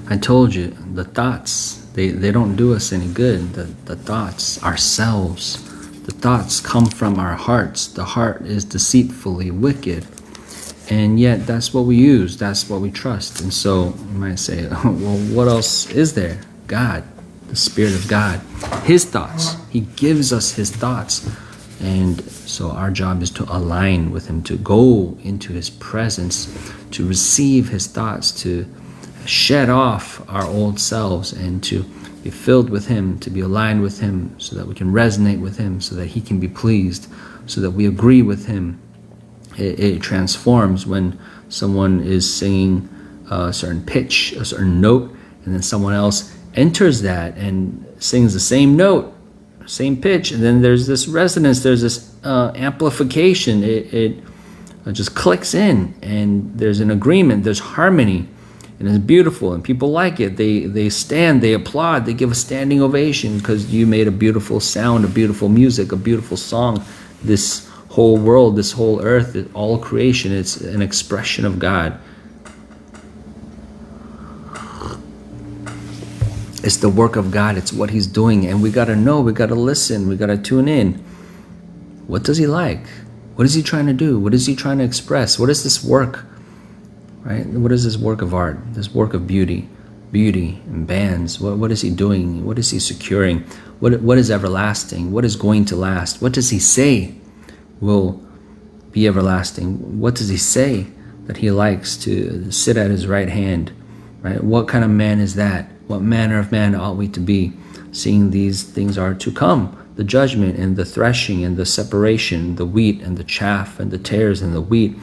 I told you, the thoughts, they don't do us any good. The thoughts, ourselves, the thoughts come from our hearts. The heart is deceitfully wicked. And yet that's what we use, that's what we trust. And so you might say, well, what else is there? God, the Spirit of God, His thoughts. He gives us His thoughts. And so our job is to align with Him, to go into His presence, to receive His thoughts, to shed off our old selves and to be filled with Him, to be aligned with Him so that we can resonate with Him, so that He can be pleased, so that we agree with Him. It transforms when someone is singing a certain pitch, a certain note, and then someone else enters that and sings the same note, same pitch, and then there's this resonance, there's this amplification. It just clicks in, and there's an agreement, there's harmony, and it's beautiful, and people like it. They stand, they applaud, they give a standing ovation because you made a beautiful sound, a beautiful music, a beautiful song. This whole world, this whole earth, all creation, it's an expression of God. It's the work of God. It's what He's doing. And we got to know, we got to listen, we got to tune in. What does He like? What is He trying to do? What is He trying to express? What is this work? Right? What is this work of art? This work of beauty and bands. What is He doing? What is He securing? What is everlasting? What is going to last? What does He say will be everlasting? What does He say that He likes to sit at His right hand? Right? What kind of man is that? What manner of man ought we to be? Seeing these things are to come, the judgment and the threshing and the separation, the wheat and the chaff and the tares and the wheat.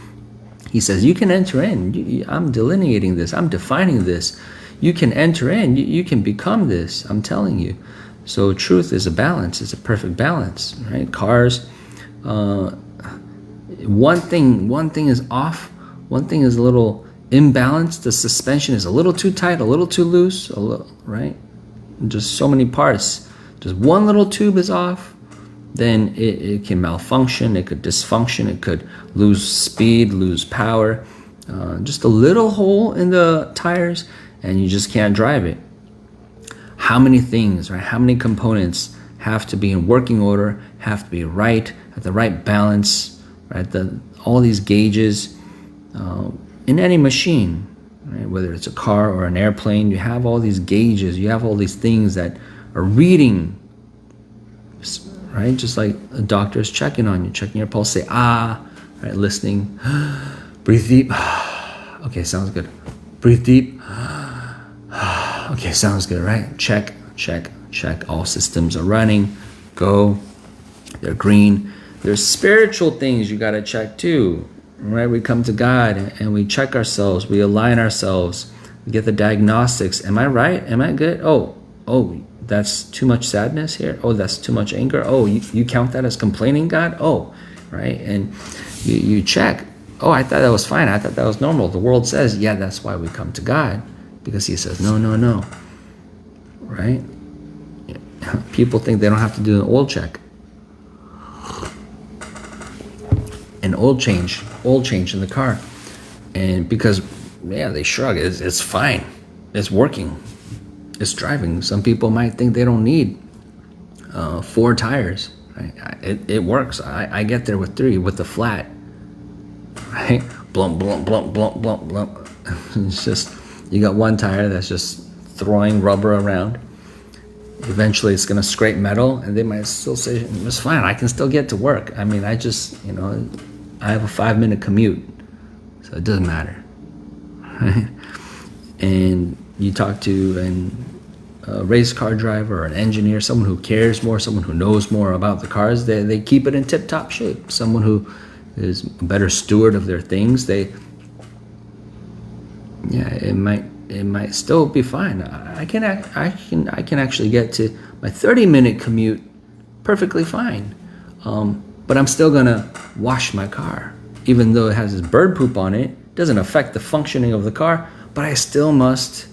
He says, you can enter in. I'm delineating this. I'm defining this. You can enter in. You can become this. I'm telling you. So truth is a balance. It's a perfect balance, right? Cars, one thing is off. One thing is a little imbalanced. The suspension is a little too tight, a little too loose, right? Just so many parts. Just one little tube is off, then it can malfunction, it could dysfunction, it could lose speed, lose power. Just a little hole in the tires and you just can't drive it. How many things, right? How many components have to be in working order, have to be right, at the right balance, right? All these gauges in any machine, right? Whether it's a car or an airplane, you have all these gauges, you have all these things that are reading, right? Just like a doctor is checking on you, checking your pulse, say, right? Listening, breathe deep. Okay, sounds good. Breathe deep. Okay, sounds good, right? Check. All systems are running. Go. They're green. There's spiritual things you got to check too, right? We come to God and we check ourselves. We align ourselves. We get the diagnostics. Am I right? Am I good? Oh, that's too much sadness here. Oh, that's too much anger. Oh, you count that as complaining, God? Oh, right? And you check. Oh, I thought that was fine. I thought that was normal. The world says, yeah, that's why we come to God. Because He says, no. Right? People think they don't have to do an oil check. An oil change in the car. And because, they shrug. It's fine. It's working. It's driving. Some people might think they don't need 4 tires. Right? It works. I get there with 3, with the flat. Right? Blump, blump, blump, blump, blump, blump. It's just, you got one tire that's just throwing rubber around. Eventually it's going to scrape metal, and they might still say, it's fine, I can still get to work. I mean, I just, I have a 5-minute commute, so it doesn't matter. Right? And you talk to a race car driver or an engineer, someone who cares more, someone who knows more about the cars, they keep it in tip-top shape. Someone who is a better steward of their things, it might still be fine. I can actually get to my 30-minute commute perfectly fine, but I'm still gonna wash my car, even though it has this bird poop on it. It doesn't affect the functioning of the car, but I still must.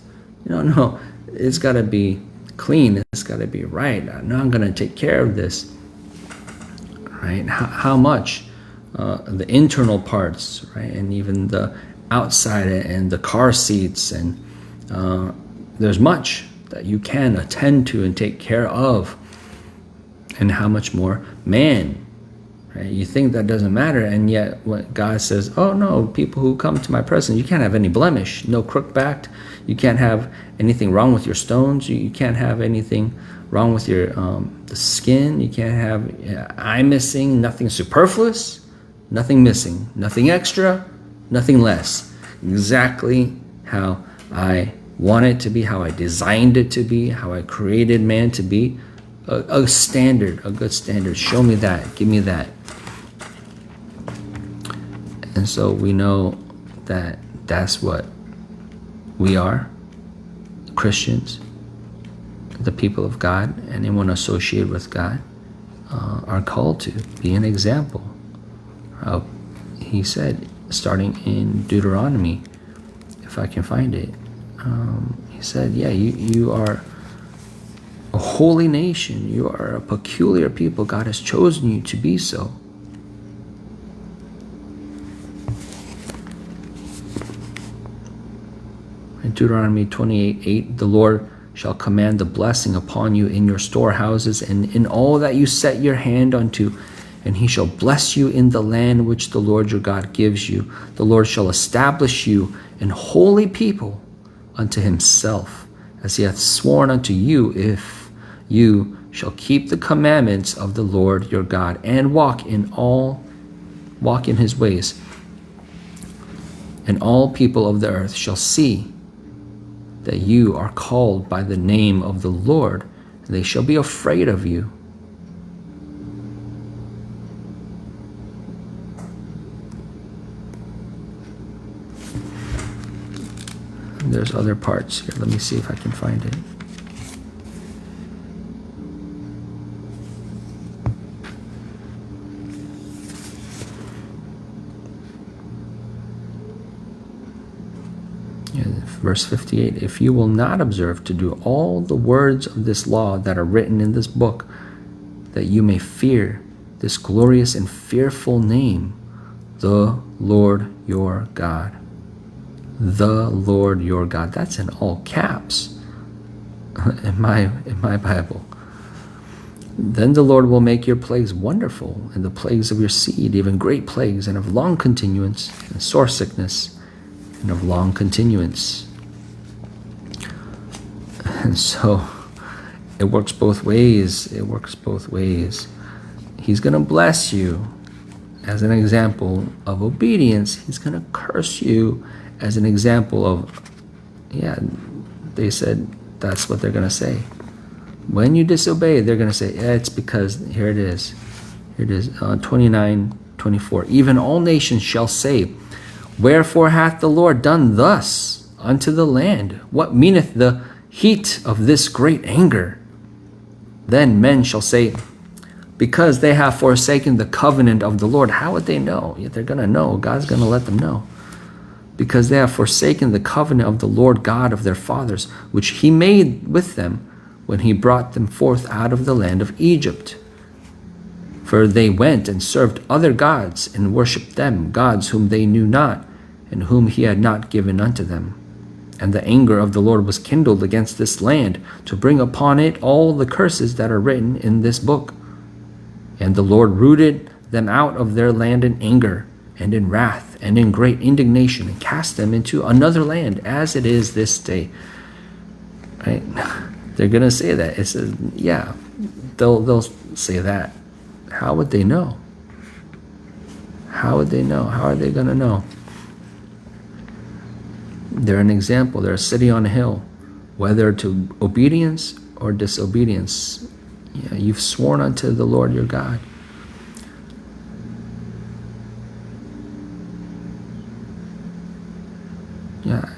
No, it's got to be clean. It's got to be right. Now I'm gonna take care of this. Right? How much? The internal parts, right, and even the outside and the car seats and there's much that you can attend to and take care of. And how much more man, right? You think that doesn't matter, and yet what God says, oh no, people who come to my presence, you can't have any blemish, no crook-backed, you can't have anything wrong with your stones, you can't have anything wrong with your the skin, you can't have eye missing, nothing superfluous, nothing missing, nothing extra, nothing less. Exactly how I want it to be, how I designed it to be, how I created man to be. A standard, a good standard. Show me that. Give me that. And so we know that that's what we are, Christians, the people of God, and anyone associated with God are called to be an example. He said, starting in Deuteronomy, if I can find it, he said, yeah, you are a holy nation. You are a peculiar people. God has chosen you to be so. In Deuteronomy 28:8, the Lord shall command the blessing upon you in your storehouses and in all that you set your hand unto, and he shall bless you in the land which the Lord your God gives you. The Lord shall establish you an holy people unto himself, as he hath sworn unto you, if you shall keep the commandments of the Lord your God and walk in his ways. And all people of the earth shall see that you are called by the name of the Lord, and they shall be afraid of you. And there's other parts here. Let me see if I can find it. Verse 58, if you will not observe to do all the words of this law that are written in this book, that you may fear this glorious and fearful name, the Lord your God. The Lord your God. That's in all caps in my Bible. Then the Lord will make your plagues wonderful, and the plagues of your seed, even great plagues, and of long continuance, and sore sickness, and of long continuance. And so it works both ways. It works both ways. He's going to bless you as an example of obedience. He's going to curse you as an example of, they said that's what they're going to say. When you disobey, they're going to say, it's because, here it is. Here it is, 29:24. Even all nations shall say, wherefore hath the Lord done thus unto the land? What meaneth the heat of this great anger? Then men shall say, because they have forsaken the covenant of the Lord. How would they know? They're going to know. God's going to let them know. Because they have forsaken the covenant of the Lord God of their fathers, which he made with them when he brought them forth out of the land of Egypt. For they went and served other gods and worshipped them, gods whom they knew not, and whom he had not given unto them. And the anger of the Lord was kindled against this land, to bring upon it all the curses that are written in this book. And the Lord rooted them out of their land in anger, and in wrath, and in great indignation, and cast them into another land, as it is this day. Right? They're going to say that. It says, they'll say that. How would they know? How would they know? How are they going to know? They're an example. They're a city on a hill, whether to obedience or disobedience. You've sworn unto the Lord your God.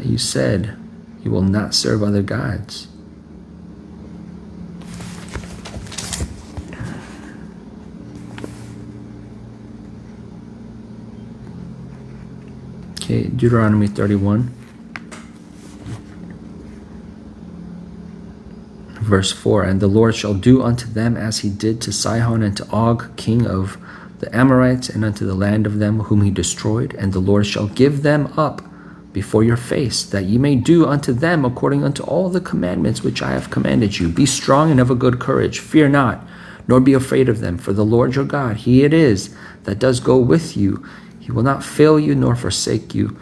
You said you will not serve other gods. Okay, Deuteronomy 31. Verse 4, and the Lord shall do unto them as he did to Sihon and to Og, king of the Amorites, and unto the land of them whom he destroyed. And the Lord shall give them up before your face, that ye may do unto them according unto all the commandments which I have commanded you. Be strong and of a good courage. Fear not, nor be afraid of them. For the Lord your God, he it is that does go with you. He will not fail you nor forsake you.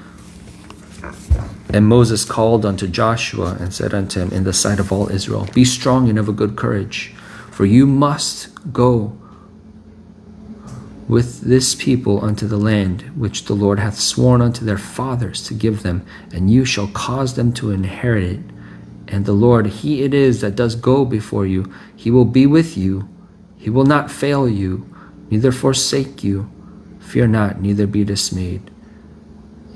And Moses called unto Joshua and said unto him in the sight of all Israel, Be strong and of a good courage, for you must go with this people unto the land which the Lord hath sworn unto their fathers to give them, and you shall cause them to inherit it. And the Lord, he it is that does go before you. He will be with you. He will not fail you, neither forsake you. Fear not, neither be dismayed.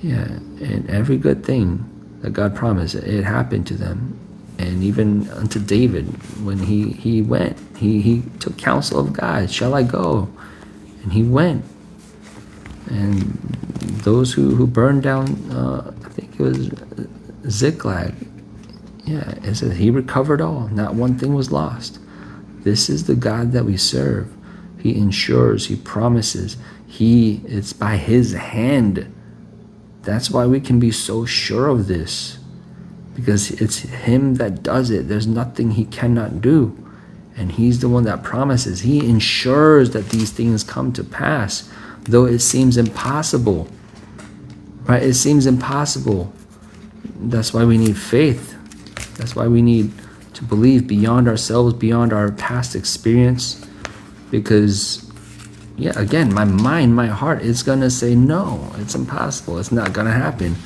Yeah, and every good thing that God promised, it happened to them. And even unto David, when he went, he took counsel of God. Shall I go? And he went. And those who burned down, I think it was Ziklag, yeah, it says he recovered all. Not one thing was lost. This is the God that we serve. He ensures, he promises. It's by his hand. That's why we can be so sure of this. Because it's him that does it. There's nothing he cannot do. And he's the one that promises. He ensures that these things come to pass, though it seems impossible. Right? It seems impossible. That's why we need faith. That's why we need to believe beyond ourselves, beyond our past experience. Because, yeah, again, my mind, my heart is going to say, no, it's impossible. It's not going to happen.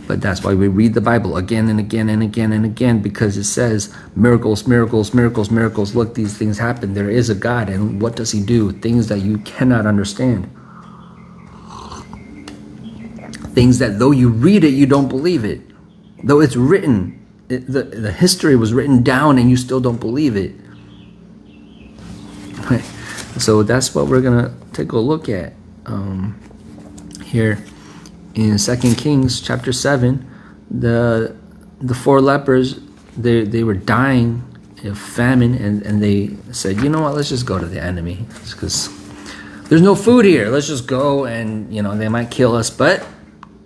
But that's why we read the Bible again and again and again and again, because it says miracles, miracles, miracles, miracles. Look, these things happen. There is a God, and what does he do? Things that you cannot understand. Things that though you read it, you don't believe it. Though it's written, the history was written down and you still don't believe it. Right. So that's what we're going to take a look at here. In 2 Kings chapter 7, the 4 lepers, they were dying of famine, and they said, you know what, let's just go to the enemy, because there's no food here. Let's just go, and they might kill us, but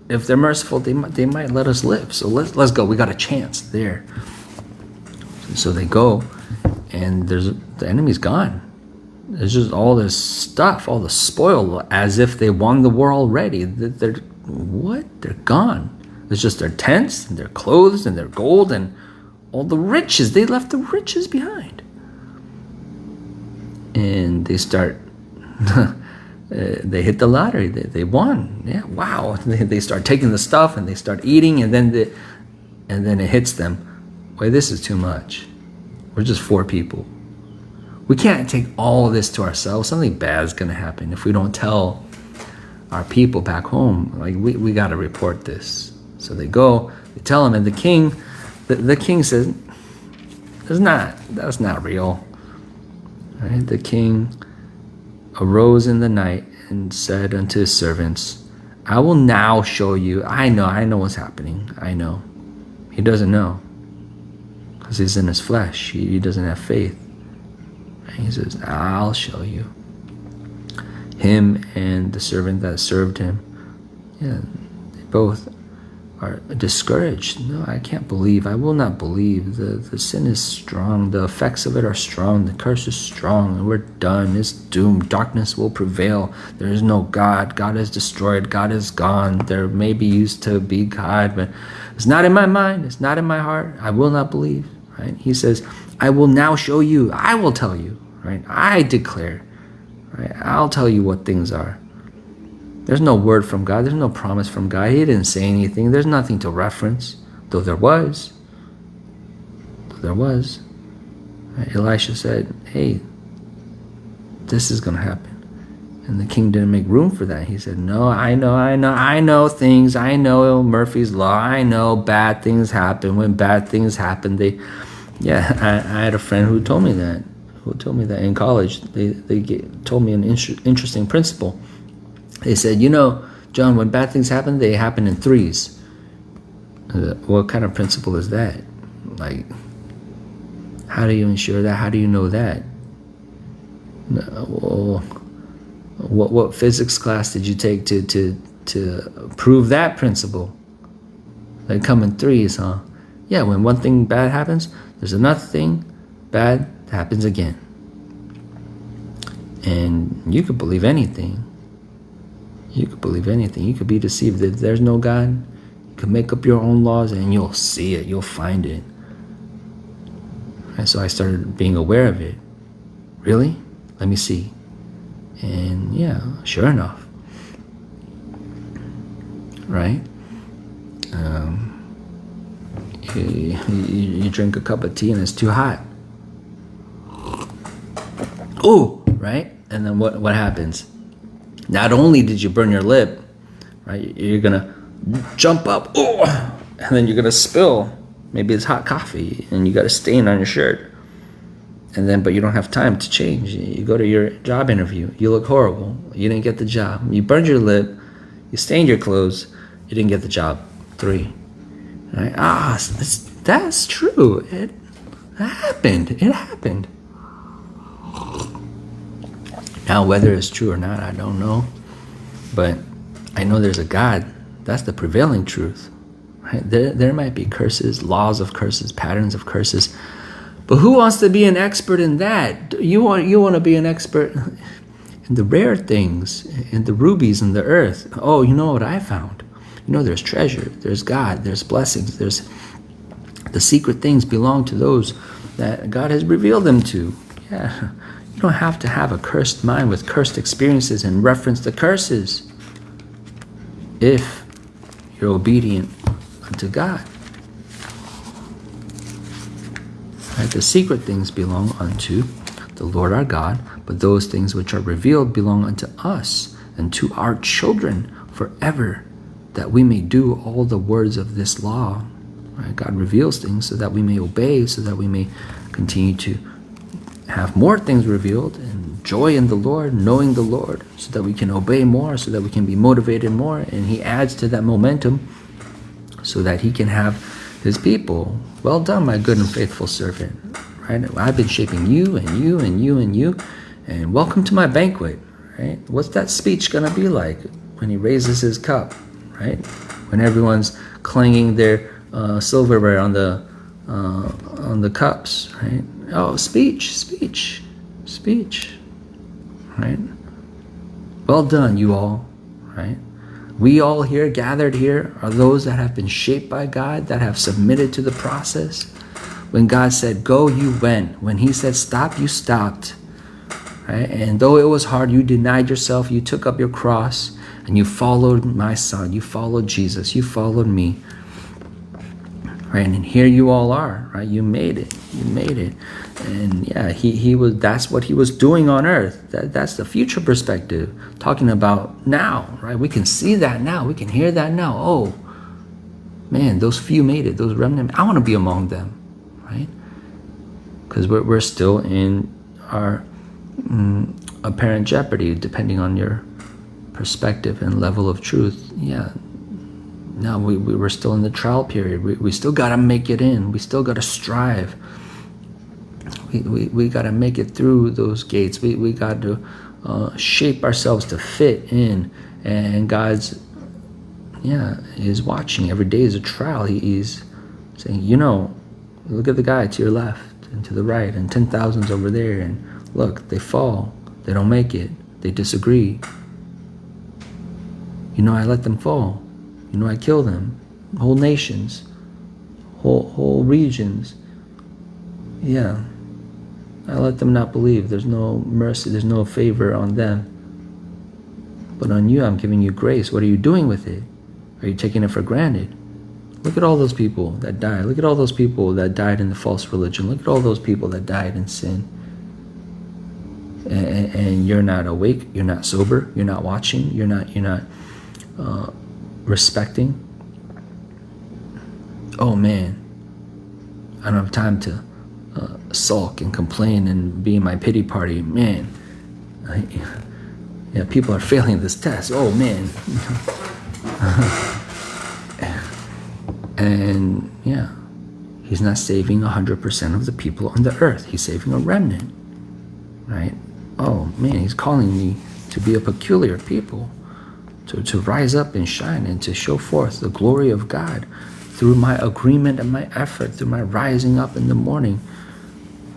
if they're merciful, they might let us live. So let's go. We got a chance there. So they go, and the enemy's gone. There's just all this stuff, all the spoil, as if they won the war already. They're gone. It's just their tents and their clothes and their gold and all the riches. They left the riches behind. And they start, they hit the lottery. They won. Yeah, wow. They start taking the stuff and they start eating, and then it hits them. Wait, this is too much. We're just 4 people. We can't take all of this to ourselves. Something bad is going to happen if we don't tell our people back home. Like, we got to report this. So they go, they tell him, and the king says, that's not real. Right? The king arose in the night and said unto his servants, I will now show you. I know what's happening. I know. He doesn't know, because he's in his flesh. He doesn't have faith. And he says, I'll show you. Him and the servant that served him, yeah, they both are discouraged. No, I can't believe. I will not believe. The sin is strong. The effects of it are strong. The curse is strong. And we're done. It's doomed. Darkness will prevail. There is no God. God is destroyed. God is gone. There may be used to be God, but it's not in my mind. It's not in my heart. I will not believe. Right? He says, I will now show you. I will tell you. Right? I declare. Right? I'll tell you what things are. There's no word from God. There's no promise from God. He didn't say anything. There's nothing to reference, though there was. Right? Elisha said, hey, this is going to happen. And the king didn't make room for that. He said, no, I know things. I know Murphy's Law. I know bad things happen. When bad things happen, I had a friend who told me that. In college. They told me an interesting principle. They said, John, when bad things happen, they happen in 3s. What kind of principle is that? Like, how do you ensure that? How do you know that? Well, what physics class did you take to prove that principle. They come in threes, huh? Yeah, when one thing bad happens, there's another thing bad that happens again. And you could believe anything. You could believe anything. You could be deceived. If there's no God, you can make up your own laws and you'll see it. You'll find it. And so I started being aware of it. Really? Let me see. And yeah, sure enough. Right? You drink a cup of tea and it's too hot. Oh, right? And then what happens? Not only did you burn your lip, right? You're gonna jump up, oh, and then you're gonna spill. Maybe it's hot coffee, and you got a stain on your shirt. And then, but you don't have time to change. You go to your job interview. You look horrible. You didn't get the job. You burned your lip. You stained your clothes. You didn't get the job. 3. Right? That's true. It happened. It happened. Now, whether it's true or not, I don't know. But I know there's a God. That's the prevailing truth. Right? There might be curses, laws of curses, patterns of curses. But who wants to be an expert in that? You want to be an expert in the rare things, in the rubies in the earth. Oh, you know what I found? You know, there's treasure, there's God, there's blessings, there's the secret things belong to those that God has revealed them to. Yeah, you don't have to have a cursed mind with cursed experiences and reference the curses if you're obedient unto God. Right? The secret things belong unto the Lord our God, but those things which are revealed belong unto us and to our children forever, that we may do all the words of this law. Right? God reveals things so that we may obey, so that we may continue to have more things revealed and joy in the Lord, knowing the Lord, so that we can obey more, so that we can be motivated more. And he adds to that momentum so that he can have his people. Well done, my good and faithful servant. Right? I've been shaping you and you and you and you, and welcome to my banquet. Right? What's that speech gonna be like when he raises his cup? Right? When everyone's clanging their silverware on the cups, right? Oh, speech. Right? Well done, you all. Right? We all here, gathered here, are those that have been shaped by God, that have submitted to the process. When God said, go, you went. When he said, stop, you stopped. Right? And though it was hard, you denied yourself, you took up your cross, and you followed my son. You followed Jesus. You followed me. Right? And here you all are. Right? You made it. You made it. And yeah, he was. That's what he was doing on earth. That's the future perspective. Talking about now. Right? We can see that now. We can hear that now. Oh, man, those few made it. Those remnant. I want to be among them. Right? Because we're still in our apparent jeopardy, depending on your perspective and level of truth. Yeah. Now we were still in the trial period. We still got to make it in. We still got to strive. We got to make it through those gates. We got to shape ourselves to fit in. And God's, is watching. Every day is a trial. He's saying, look at the guy to your left and to the right, and 10,000's over there. And look, they fall. They don't make it. They disagree. I let them fall. I kill them. Whole nations. Whole regions. Yeah. I let them not believe. There's no mercy. There's no favor on them. But on you, I'm giving you grace. What are you doing with it? Are you taking it for granted? Look at all those people that died. Look at all those people that died in the false religion. Look at all those people that died in sin. And you're not awake. You're not sober. You're not watching. You're not respecting. Oh man, I don't have time to sulk and complain and be in my pity party. Man, people are failing this test. Oh man. And he's not saving 100% of the people on the earth. He's saving a remnant, right? Oh man, he's calling me to be a peculiar people. to rise up and shine and to show forth the glory of God through my agreement and my effort, through my rising up in the morning,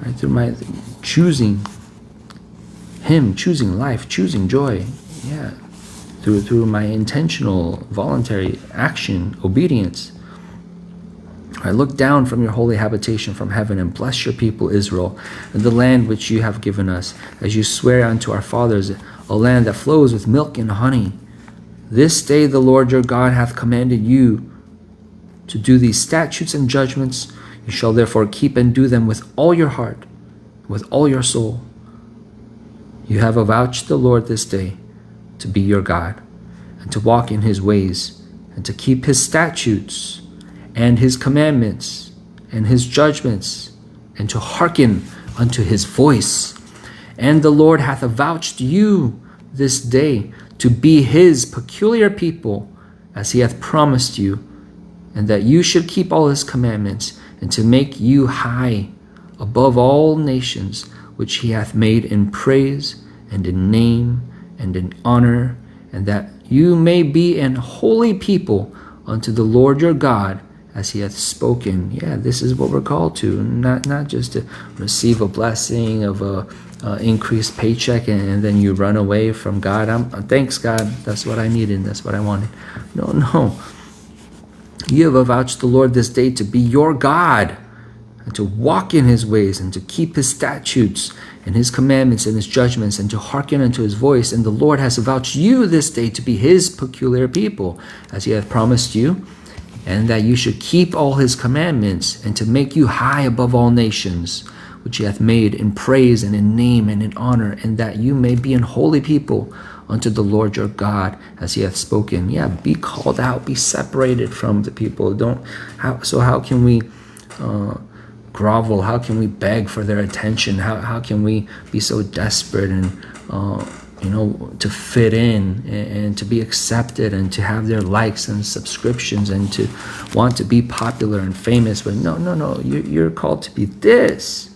right? Through my choosing Him, choosing life, choosing joy, yeah, through my intentional, voluntary action, obedience. I look down from your holy habitation from heaven and bless your people Israel and the land which you have given us, as you swear unto our fathers, a land that flows with milk and honey. This day the Lord your God hath commanded you to do these statutes and judgments. You shall therefore keep and do them with all your heart, with all your soul. You have avouched the Lord this day to be your God, and to walk in his ways, and to keep his statutes and his commandments and his judgments, and to hearken unto his voice. And the Lord hath avouched you this day to be his peculiar people, as he hath promised you, and that you should keep all his commandments, and to make you high above all nations, which he hath made in praise and in name and in honor, and that you may be an holy people unto the Lord your God, as he hath spoken. Yeah, this is what we're called to, not just to receive a blessing of a increased paycheck and then you run away from God. Thanks God, that's what I needed, that's what I wanted. No. You have avouched the Lord this day to be your God, and to walk in his ways, and to keep his statutes and his commandments and his judgments, and to hearken unto his voice. And the Lord has avouched you this day to be his peculiar people, as he hath promised you, and that you should keep all his commandments, and to make you high above all nations, which he hath made in praise and in name and in honor, and that you may be an holy people unto the Lord your God, as he hath spoken. Yeah, be called out, be separated from the people. How can we grovel? How can we beg for their attention? How can we be so desperate and to fit in and to be accepted and to have their likes and subscriptions and to want to be popular and famous? But no, you're called to be this,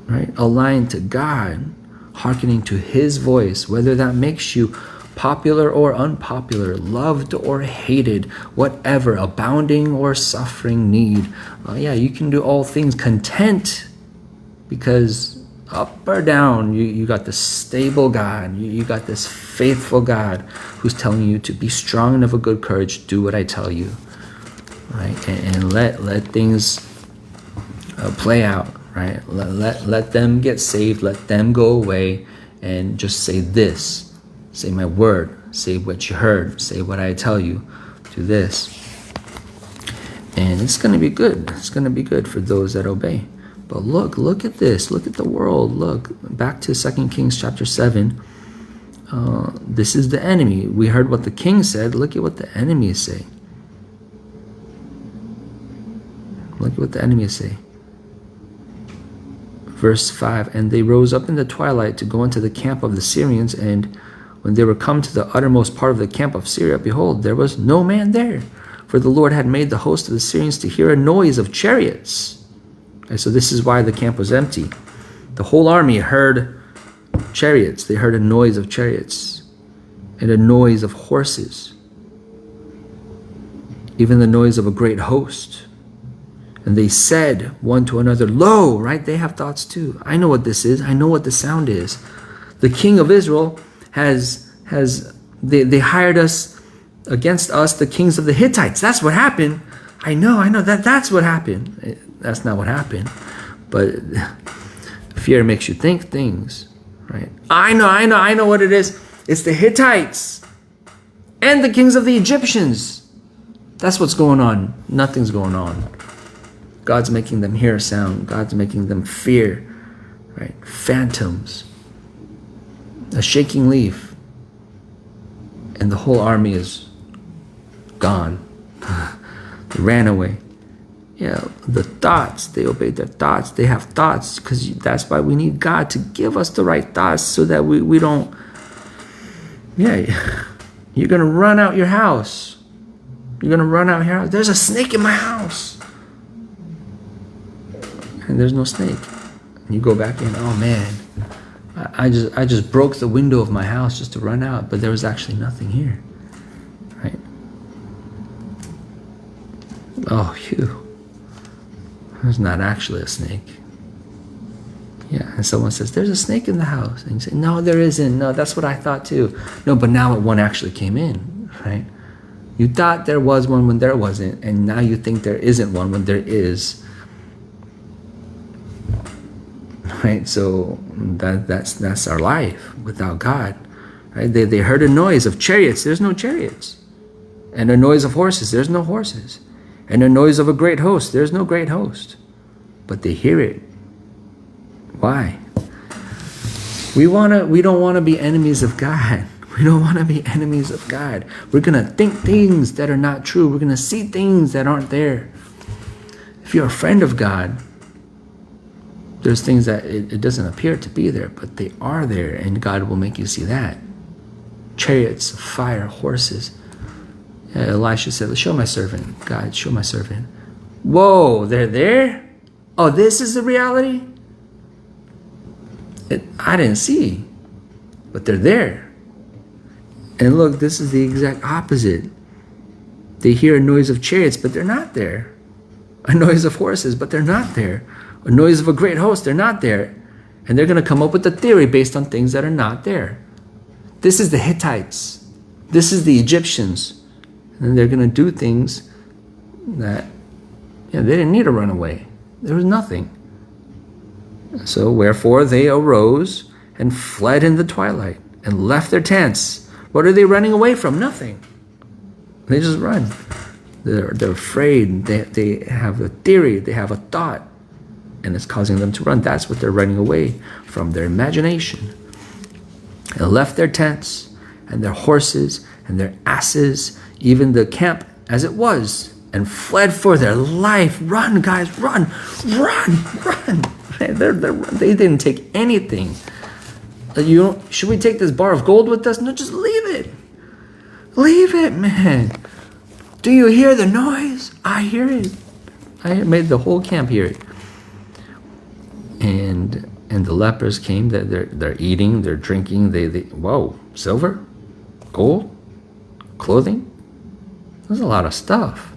right? Aligned to God, hearkening to his voice, whether that makes you popular or unpopular, loved or hated, whatever, abounding or suffering need. You can do all things content, because up or down, you got this stable God, you got this faithful God who's telling you to be strong and of a good courage, do what I tell you, right? And let things play out, right? Let them get saved, let them go away, and just say this. Say my word, say what you heard, say what I tell you, do this. And it's going to be good. It's going to be good for those that obey. But look at this. Look at the world. Look, back to 2 Kings chapter 7. This is the enemy. We heard what the king said. Look at what the enemies say. Look at what the enemies say. Verse 5, and they rose up in the twilight to go into the camp of the Syrians, and when they were come to the uttermost part of the camp of Syria, behold, there was no man there, for the Lord had made the host of the Syrians to hear a noise of chariots. Okay, so this is why the camp was empty. The whole army heard chariots. They heard a noise of chariots and a noise of horses, even the noise of a great host. And they said one to another, lo, right? They have thoughts too. I know what this is. I know what the sound is. The king of Israel they hired us against us, the kings of the Hittites. That's what happened. I know that's what happened. That's not what happened. But fear makes you think things, right? I know what it is. It's the Hittites and the kings of the Egyptians. That's what's going on. Nothing's going on. God's making them hear a sound. God's making them fear, right? Phantoms. A shaking leaf. And the whole army is gone. They ran away. Yeah, the thoughts, they obeyed their thoughts. They have thoughts, because that's why we need God to give us the right thoughts, so that we don't, you're going to run out your house. You're going to run out your house. There's a snake in my house. And there's no snake. And you go back in, oh man, I just broke the window of my house just to run out, but there was actually nothing here, right? Oh, phew. There's not actually a snake. Yeah, and someone says, there's a snake in the house. And you say, no, there isn't. No, that's what I thought too. No, but now one actually came in, right? You thought there was one when there wasn't, and now you think there isn't one when there is. Right? So that's our life without God. Right? They heard a noise of chariots. There's no chariots. And a noise of horses. There's no horses. And a noise of a great host. There's no great host. But they hear it. Why? We don't want to be enemies of God. We don't want to be enemies of God. We're going to think things that are not true. We're going to see things that aren't there. If you're a friend of God, there's things that it doesn't appear to be there, but they are there, and God will make you see that. Chariots, fire, horses. Yeah, Elisha said, show my servant. God, show my servant. Whoa, they're there? Oh, this is the reality? I didn't see, but they're there. And look, this is the exact opposite. They hear a noise of chariots, but they're not there. A noise of horses, but they're not there. A noise of a great host, they're not there. And they're going to come up with a theory based on things that are not there. This is the Hittites. This is the Egyptians. And they're going to do things that they didn't need to run away. There was nothing. So wherefore they arose and fled in the twilight and left their tents. What are they running away from? Nothing. They just run. They're afraid. They have a theory. They have a thought. And it's causing them to run. That's what they're running away from, their imagination. And left their tents and their horses and their asses, even the camp as it was, and fled for their life. Run, guys, run, run, run. They didn't take anything. Should we take this bar of gold with us? No, just leave it. Leave it, man. Do you hear the noise? I hear it. I made the whole camp hear it. And the lepers came. They're eating. They're drinking. They whoa, silver, gold, clothing. There's a lot of stuff.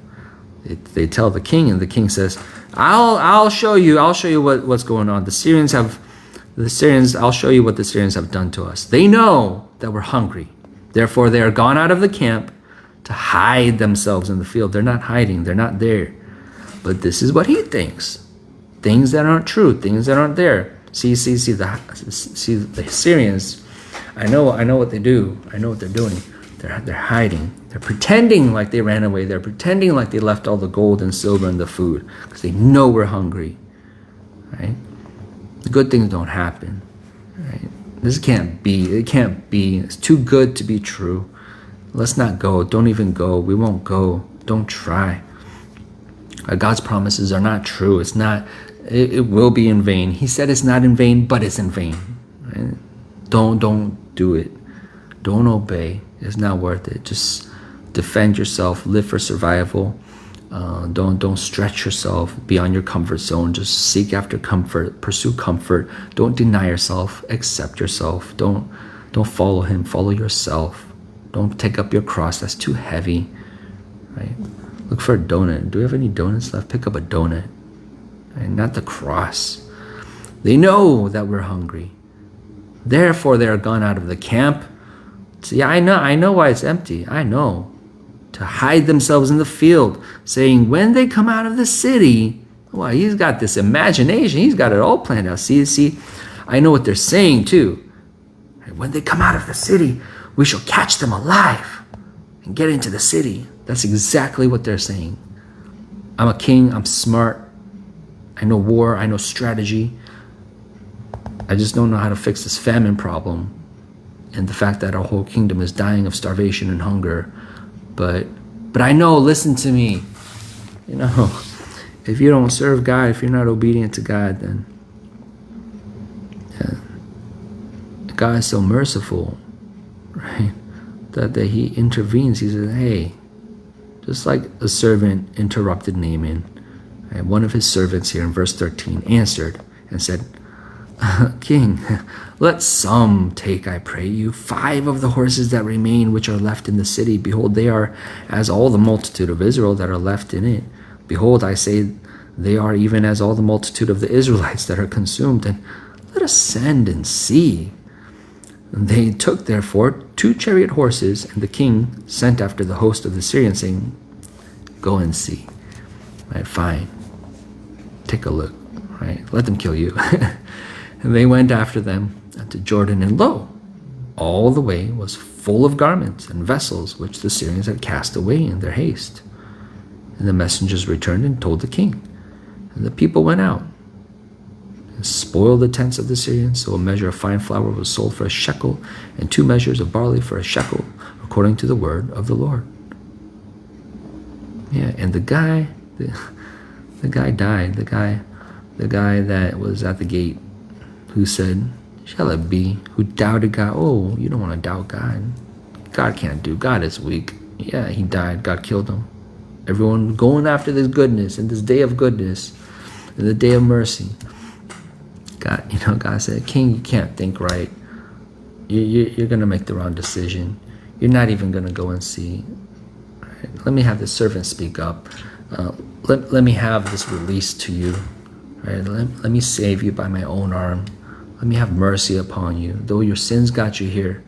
They tell the king, and the king says, I'll show you what's going on. I'll show you what the Syrians have done to us. They know that we're hungry. Therefore, they are gone out of the camp to hide themselves in the field. They're not hiding. They're not there. But this is what he thinks. Things that aren't true. Things that aren't there. See the Syrians. I know what they do. I know what they're doing. They're hiding. They're pretending like they ran away. They're pretending like they left all the gold and silver and the food because they know we're hungry. Right? The good things don't happen. Right? This can't be. It can't be. It's too good to be true. Let's not go. Don't even go. We won't go. Don't try. God's promises are not true. It's not. It will be in vain. He said it's not in vain, but it's in vain. Right? Don't do it. Don't obey. It's not worth it. Just defend yourself. Live for survival. Don't stretch yourself beyond your comfort zone. Just seek after comfort. Pursue comfort. Don't deny yourself. Accept yourself. Don't follow him. Follow yourself. Don't take up your cross. That's too heavy. Right? Look for a donut. Do we have any donuts left? Pick up a donut. Right? Not the cross. They know that we're hungry. Therefore, they are gone out of the camp. See, I know why it's empty. I know. To hide themselves in the field, saying, when they come out of the city, well, he's got this imagination. He's got it all planned out. See, I know what they're saying too. When they come out of the city, we shall catch them alive and get into the city. That's exactly what they're saying. I'm a king. I'm smart. I know war. I know strategy. I just don't know how to fix this famine problem and the fact that our whole kingdom is dying of starvation and hunger. But I know, listen to me. If you don't serve God, if you're not obedient to God, then God is so merciful, right? That he intervenes. He says, hey, just like a servant interrupted Naaman, right? One of his servants here in verse 13 answered and said, King, let some take, I pray you, 5 of the horses that remain which are left in the city. Behold, they are as all the multitude of Israel that are left in it. Behold, I say, they are even as all the multitude of the Israelites that are consumed. And let us send and see. And they took, therefore, 2 chariot horses, and the king sent after the host of the Syrians, saying, go and see. Right, fine. Take a look. Right, let them kill you. And they went after them to Jordan, and lo, all the way was full of garments and vessels which the Syrians had cast away in their haste. And the messengers returned and told the king. And the people went out and spoiled the tents of the Syrians. So a measure of fine flour was sold for a shekel, and 2 measures of barley for a shekel, according to the word of the Lord. Yeah, and the guy died. The guy that was at the gate, who said, shall it be, who doubted God. Oh, you don't want to doubt God. God can't do. God is weak. Yeah, he died. God killed him. Everyone going after this goodness, and this day of goodness, and the day of mercy. God said, King, you can't think right. You're going to make the wrong decision. You're not even going to go and see. Right? Let me have the servant speak up. Let me have this released to you. Right? Let me save you by my own arm. Let me have mercy upon you. Though your sins got you here,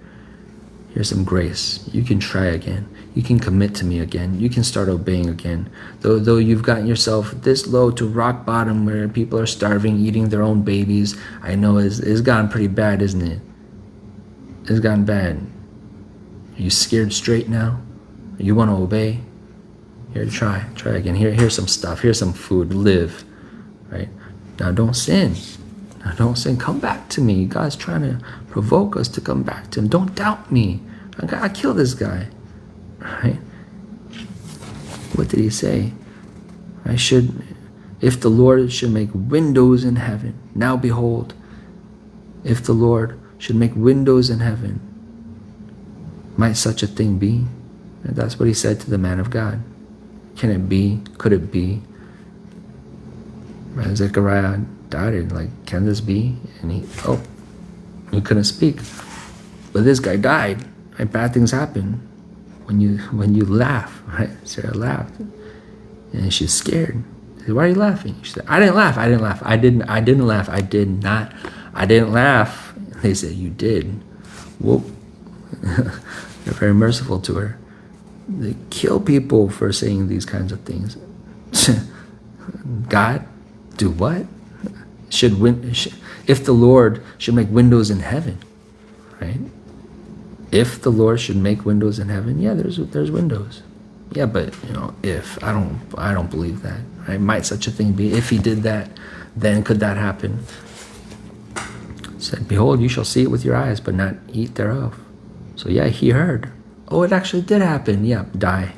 here's some grace. You can try again. You can commit to me again. You can start obeying again. Though you've gotten yourself this low to rock bottom where people are starving, eating their own babies. I know it's gotten pretty bad, isn't it? It's gotten bad. Are you scared straight now? You want to obey? Here, try again. Here's some stuff. Here's some food. Live. Right? Now don't sin. Now don't sin. Come back to me. God's trying to provoke us to come back to him. Don't doubt me. I kill this guy. Right? What did he say? If the Lord should make windows in heaven, now behold, if the Lord should make windows in heaven, might such a thing be? And that's what he said to the man of God. Can it be? Could it be? And Zechariah doubted, like, can this be? And he couldn't speak. But this guy died. Right? Bad things happen when you laugh, right? Sarah laughed, and she's scared. She said, why are you laughing? She said, I didn't laugh. I didn't laugh. I didn't laugh. I didn't laugh. And they said, you did. Whoop. They're very merciful to her. They kill people for saying these kinds of things. God, do what? If the Lord should make windows in heaven, right? If the Lord should make windows in heaven, yeah, there's windows. Yeah, but if I don't believe that. Right? Might such a thing be? If he did that, then could that happen? Said, behold, you shall see it with your eyes, but not eat thereof. So yeah, he heard. Oh, it actually did happen. Yeah, die.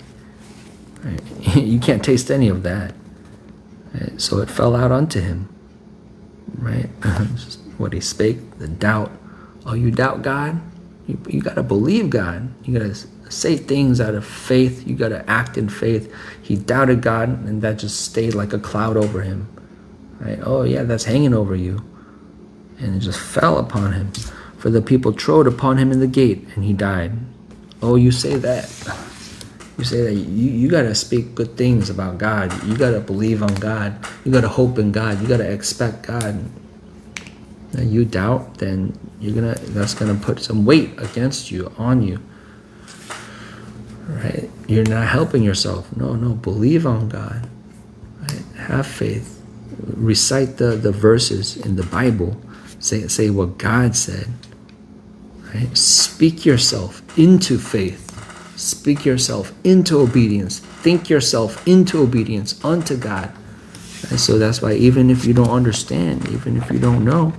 Right? You can't taste any of that. Right? So it fell out unto him. Right? What he spake, the doubt. Oh, you doubt God? You got to believe God. You got to say things out of faith. You got to act in faith. He doubted God, and that just stayed like a cloud over him. Right? Oh, yeah, that's hanging over you. And it just fell upon him. For the people trode upon him in the gate, and he died. Oh, you say that. You say that. You got to speak good things about God. You got to believe on God. You got to hope in God. You got to expect God. And you doubt, then that's gonna put some weight against you, on you. Right? You're not helping yourself. No, believe on God. Right? Have faith. Recite the verses in the Bible. Say what God said. Right? Speak yourself into faith. Speak yourself into obedience. Think yourself into obedience unto God. And so that's why even if you don't understand, even if you don't know,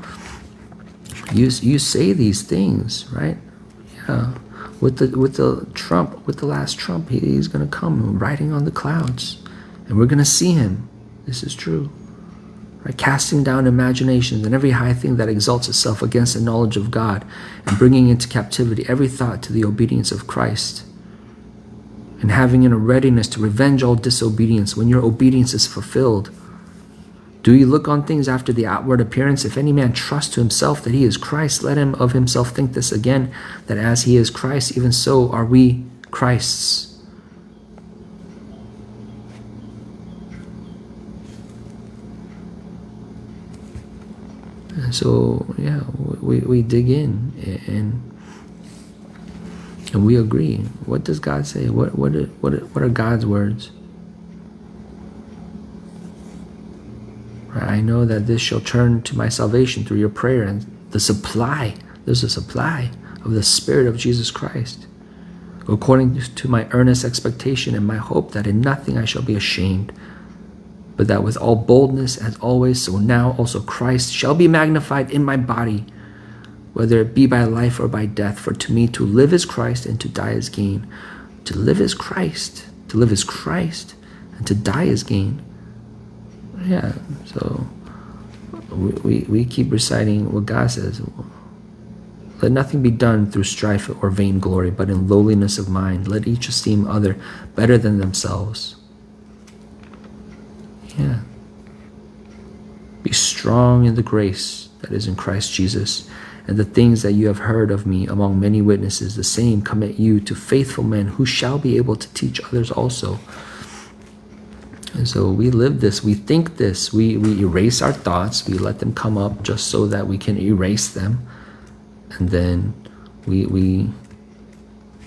you say these things, right? Yeah. With the last trump, he's gonna come riding on the clouds, and we're gonna see him. This is true. Right? Casting down imaginations and every high thing that exalts itself against the knowledge of God, and bringing into captivity every thought to the obedience of Christ, and having in a readiness to revenge all disobedience when your obedience is fulfilled. Do ye look on things after the outward appearance? If any man trust to himself that he is Christ, let him of himself think this again, that as he is Christ, even so are we Christ's. And so, yeah, we dig in and we agree. What does God say? What are God's words? I know that this shall turn to my salvation through your prayer and the supply. There's a supply of the Spirit of Jesus Christ, according to my earnest expectation and my hope that in nothing I shall be ashamed, but that with all boldness as always, so now also Christ shall be magnified in my body, whether it be by life or by death. For to me to live is Christ and to die is gain. To live is Christ. To live is Christ and to die is gain. Yeah, so we keep reciting what God says. Let nothing be done through strife or vainglory, but in lowliness of mind. Let each esteem other better than themselves. Yeah. Be strong in the grace that is in Christ Jesus. And the things that you have heard of me among many witnesses, the same commit you to faithful men who shall be able to teach others also. And so we live this, we think this, we erase our thoughts, we let them come up just so that we can erase them. And then we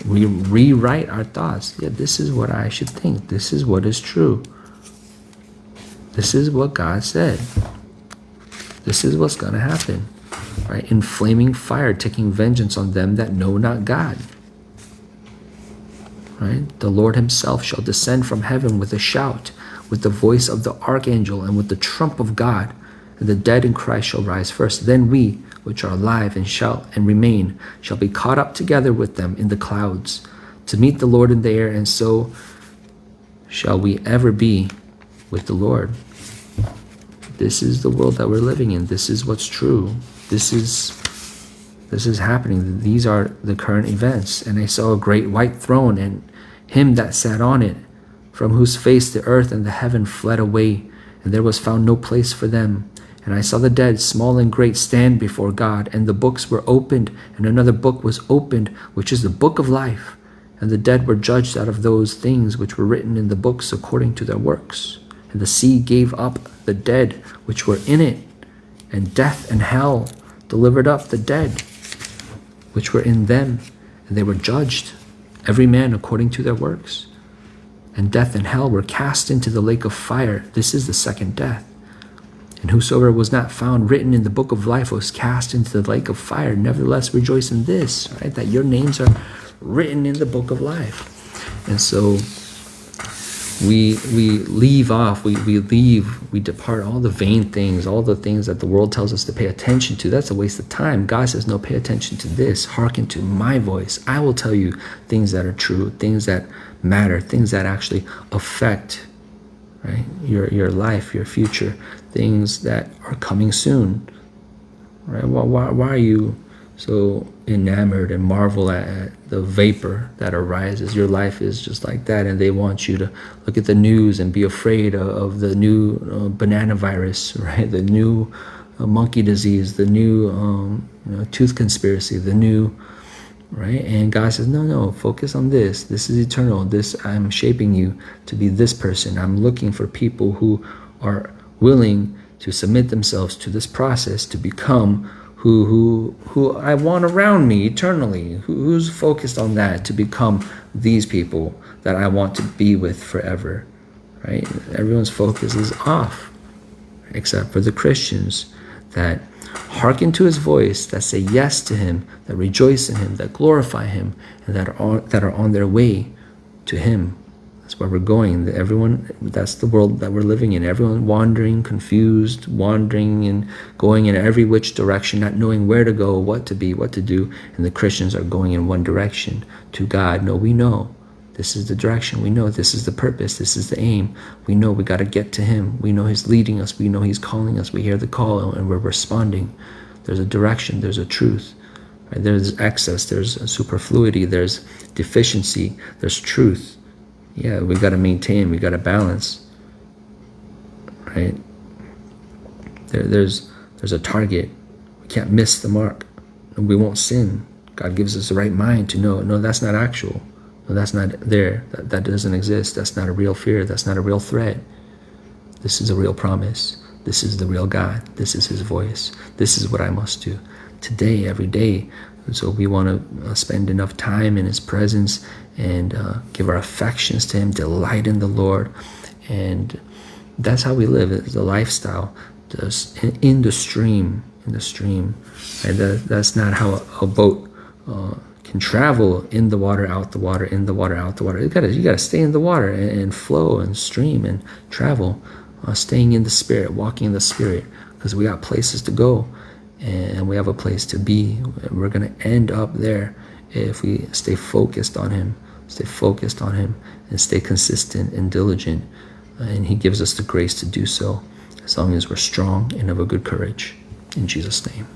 rewrite our thoughts. Yeah, this is what I should think. This is what is true. This is what God said. This is what's going to happen. Right? In flaming fire, taking vengeance on them that know not God. Right? The Lord himself shall descend from heaven with a shout, with the voice of the archangel, and with the trump of God, and the dead in Christ shall rise first. Then we, which are alive and remain, shall be caught up together with them in the clouds, to meet the Lord in the air, and so shall we ever be with the Lord. This is the world that we're living in. This is what's true. This is happening. These are the current events. And I saw a great white throne, and him that sat on it, from whose face the earth and the heaven fled away, and there was found no place for them. And I saw the dead, small and great, stand before God, and the books were opened, and another book was opened, which is the book of life. And the dead were judged out of those things which were written in the books according to their works. And the sea gave up the dead which were in it, and death and hell delivered up the dead which were in them, and they were judged, every man according to their works. And death and hell were cast into the lake of fire. This is the second death. And whosoever was not found written in the book of life was cast into the lake of fire. Nevertheless, rejoice in this, right? That your names are written in the book of life. And so we leave off, we depart all the vain things, all the things that the world tells us to pay attention to. That's a waste of time. God says, no, pay attention to this. Hearken to my voice. I will tell you things that are true, things that matter, things that actually affect, right, your life, your future, things that are coming soon. Right? Why are you so enamored and marvel at the vapor that arises? Your life is just like that, and they want you to look at the news and be afraid of the new banana virus, right? The new monkey disease, the new tooth conspiracy, the new, right? And God says, no, focus on this. This is eternal. This, I'm shaping you to be this person. I'm looking for people who are willing to submit themselves to this process to become who I want around me eternally, who's focused on that, to become these people that I want to be with forever, right? Everyone's focus is off, except for the Christians that hearken to his voice, that say yes to him, that rejoice in him, that glorify him, and that are on their way to him. That's where we're going. Everyone, that's the world that we're living in. Everyone wandering, confused, wandering and going in every which direction, not knowing where to go, what to be, what to do. And the Christians are going in one direction, to God. No, we know this is the direction. We know this is the purpose. This is the aim. We know we got to get to him. We know he's leading us. We know he's calling us. We hear the call and we're responding. There's a direction. There's a truth. Right? There's excess. There's a superfluity. There's deficiency. There's truth. Yeah, we got to maintain, we got to balance, right? There's a target. We can't miss the mark. We won't sin. God gives us the right mind to know, no, that's not actual. No, that's not there. That doesn't exist. That's not a real fear. That's not a real threat. This is a real promise. This is the real God. This is his voice. This is what I must do today, every day. And so we want to spend enough time in his presence and give our affections to him, delight in the Lord. And that's how we live. It's a lifestyle, just in the stream, And that's not how a boat can travel: in the water, out the water, in the water, out the water. You gotta stay in the water and flow and stream and travel, staying in the Spirit, walking in the Spirit, because we got places to go and we have a place to be. We're gonna end up there if we stay focused on him, and stay consistent and diligent. And he gives us the grace to do so, as long as we're strong and of a good courage. In Jesus' name.